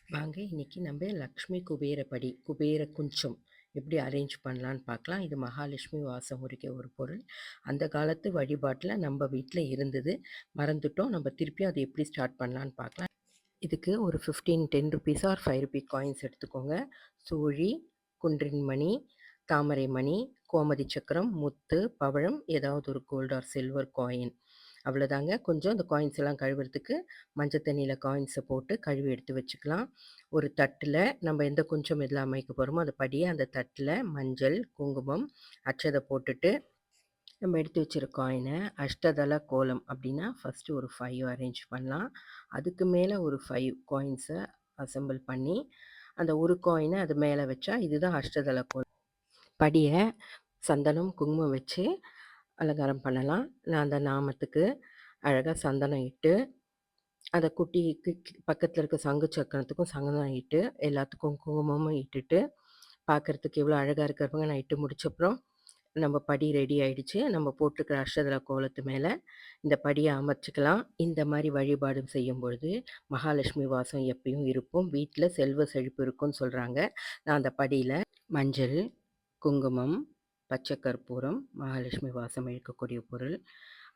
வாங்க இன்னைக்கு நம்ம லக்ஷ்மி குபேரப்படி குபேர குஞ்சம் எப்படி அரேஞ்ச் பண்ணலான்னு பார்க்கலாம். இது மகாலட்சுமி வாசம் உரிக்க ஒரு பொருள். அந்த காலத்து வழிபாட்டில் நம்ம வீட்டில் இருந்தது, மறந்துட்டோம். நம்ம திருப்பியும் அதை எப்படி ஸ்டார்ட் பண்ணலான்னு பார்க்கலாம். இதுக்கு ஒரு 15 10 ருபீஸ் ஆர் 5 ருபீ காயின்ஸ் எடுத்துக்கோங்க. சூழி, குன்றின் மணி, தாமரை மணி, கோமதி சக்கரம், முத்து, பவழம், ஏதாவது ஒரு கோல்டு ஆர் சில்வர் காயின். அவ்வளோதாங்க. கொஞ்சம் அந்த காயின்ஸ் எல்லாம் கழுவுறதுக்கு மஞ்சள் தண்ணியில் காயின்ஸை போட்டு கழுவி எடுத்து வச்சுக்கலாம். ஒரு தட்டில் நம்ம எந்த குஞ்சம் இதில் அமைக்க போகிறோமோ அந்த படியை அந்த தட்டில் மஞ்சள், குங்குமம், அட்சதை போட்டுட்டு நம்ம எடுத்து வச்சிருக்க காயினை அஷ்டதள கோலம் அப்படின்னா ஃபஸ்ட்டு ஒரு 5 அரேஞ்ச் பண்ணலாம். அதுக்கு மேலே ஒரு 5 காயின்ஸை அசெம்பிள் பண்ணி அந்த ஒரு காயினை அது மேலே வச்சா இதுதான் அஷ்டதள கோலம். படியை சந்தனம், குங்குமம் வச்சு அலங்காரம் பண்ணலாம். நான் அந்த நாமத்துக்கு அழகாக சந்தனம் இட்டு அந்த குட்டிக்கு பக்கத்தில் இருக்க சங்கு சக்கரத்துக்கும் சந்தனம் இட்டு எல்லாத்துக்கும் குங்குமமும் இட்டுட்டு பார்க்குறதுக்கு எவ்வளோ அழகாக இருக்கிறவங்க நான் இட்டு முடிச்சப்புறம் நம்ம படி ரெடி ஆயிடுச்சு. நம்ம போட்டிருக்கிற அஷ்டதள கோலத்து மேலே இந்த படியை அமைச்சிக்கலாம். இந்த மாதிரி வழிபாடு செய்யும் பொழுது மகாலட்சுமி வாசம் எப்பயும் இருக்கும், வீட்டில் செல்வ செழிப்பு இருக்கும்னு சொல்கிறாங்க. நான் அந்த படியில் மஞ்சள், குங்குமம், பச்சை கற்பூரம், மகாலட்சுமி வாசம் இழுக்கக்கூடிய பொருள்,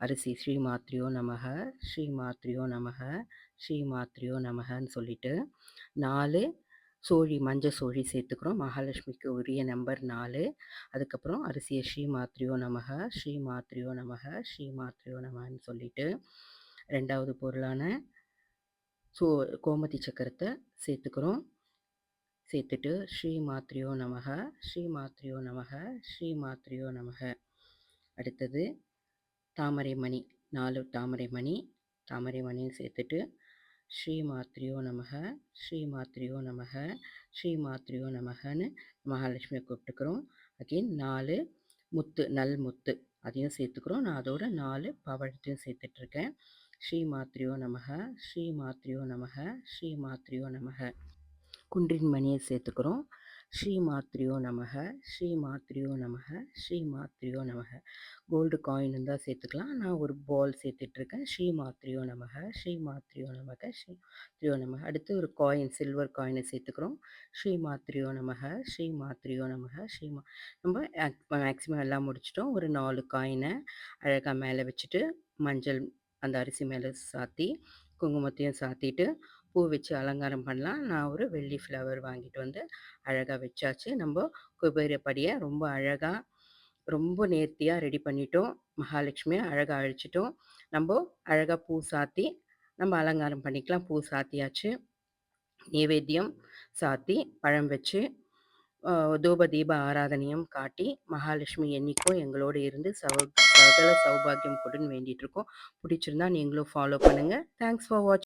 அரிசி ஸ்ரீ மாத்ரியோ நமக, ஸ்ரீ மாத்ரியோ நமக, ஸ்ரீ மாத்ரியோ நமகன்னு சொல்லிட்டு 4 சோழி, மஞ்சள் சோழி சேர்த்துக்கிறோம். மகாலட்சுமிக்கு உரிய நம்பர் 4. அதுக்கப்புறம் அரிசியை ஸ்ரீ மாத்ரியோ நமக, ஸ்ரீ மாத்ரியோ நமக, ஸ்ரீ மாத்ரியோ நமகன்னு சொல்லிட்டு 2வது பொருளான கோமதி சக்கரத்தை சேர்த்துக்கிறோம். சேர்த்துட்டு ஸ்ரீ மாத்ரியோ நமக, ஸ்ரீ மாத்ரியோ நமக, ஸ்ரீ மாத்ரியோ நமக. அடுத்தது தாமரை மணி, 4 தாமரை மணி, தாமரை மணியும் சேர்த்துட்டு ஸ்ரீ மாத்ரியோ நமக, ஸ்ரீ மாத்ரியோ நமக, ஸ்ரீ மாத்ரியோ நமகன்னு மகாலட்சுமியை கூப்பிட்டுக்கிறோம். அகெயின் 4 முத்து, நல் முத்து அதையும் சேர்த்துக்கிறோம். நான் அதோட 4 பவழத்தையும் சேர்த்துட்ருக்கேன். ஸ்ரீ மாத்ரியோ நமக, ஸ்ரீ மாத்ரியோ நமக, ஸ்ரீ மாத்ரியோ நமக. குன்றின் மணியை சேர்த்துக்கிறோம். ஸ்ரீ மாத்ரியோ நமக, ஸ்ரீ மாத்ரியோ நமக, ஸ்ரீ மாத்ரியோ நமக. கோல்டு காயின் இருந்தால் சேர்த்துக்கலாம். நான் ஒரு பால் சேர்த்துட்ருக்கேன். ஸ்ரீ மாத்ரியோ நமக, ஸ்ரீ மாத்ரியோ நமக, ஸ்ரீ மாத்ரியோ நமக. அடுத்து ஒரு காயின், சில்வர் காயினை சேர்த்துக்கிறோம். ஸ்ரீ மாத்ரியோ நமக, ஸ்ரீ மாத்ரியோ நமக, நம்ம மேக்ஸிமம் எல்லாம் முடிச்சிட்டோம். ஒரு 4 காயினை அழகாக மேலே வச்சுட்டு மஞ்சள் அந்த அரிசி மேலே சாத்தி குங்குமத்தையும் சாத்திட்டு பூ வச்சு அலங்காரம் பண்ணலாம். நான் ஒரு வெள்ளி ஃப்ளவர் வாங்கிட்டு வந்து அழகாக வச்சாச்சு. நம்ம குபேரப்படியை ரொம்ப அழகாக ரொம்ப நேர்த்தியாக ரெடி பண்ணிட்டோம். மகாலட்சுமியை அழகாக அழிச்சிட்டோம். நம்ம அழகாக பூ சாத்தி நம்ம அலங்காரம் பண்ணிக்கலாம். பூ சாத்தியாச்சு. நைவேத்தியம் சாத்தி பழம் வச்சு தூப தீப ஆராதனையும் காட்டி மகாலட்சுமி என்னைக்கும் எங்களோடு இருந்து சகல சௌபாகியம் கொடுன்னு வேண்டிகிட்டு இருக்கோம். பிடிச்சிருந்தா நீங்களும் ஃபாலோ பண்ணுங்கள். தேங்க்ஸ் ஃபார் வாட்சிங்.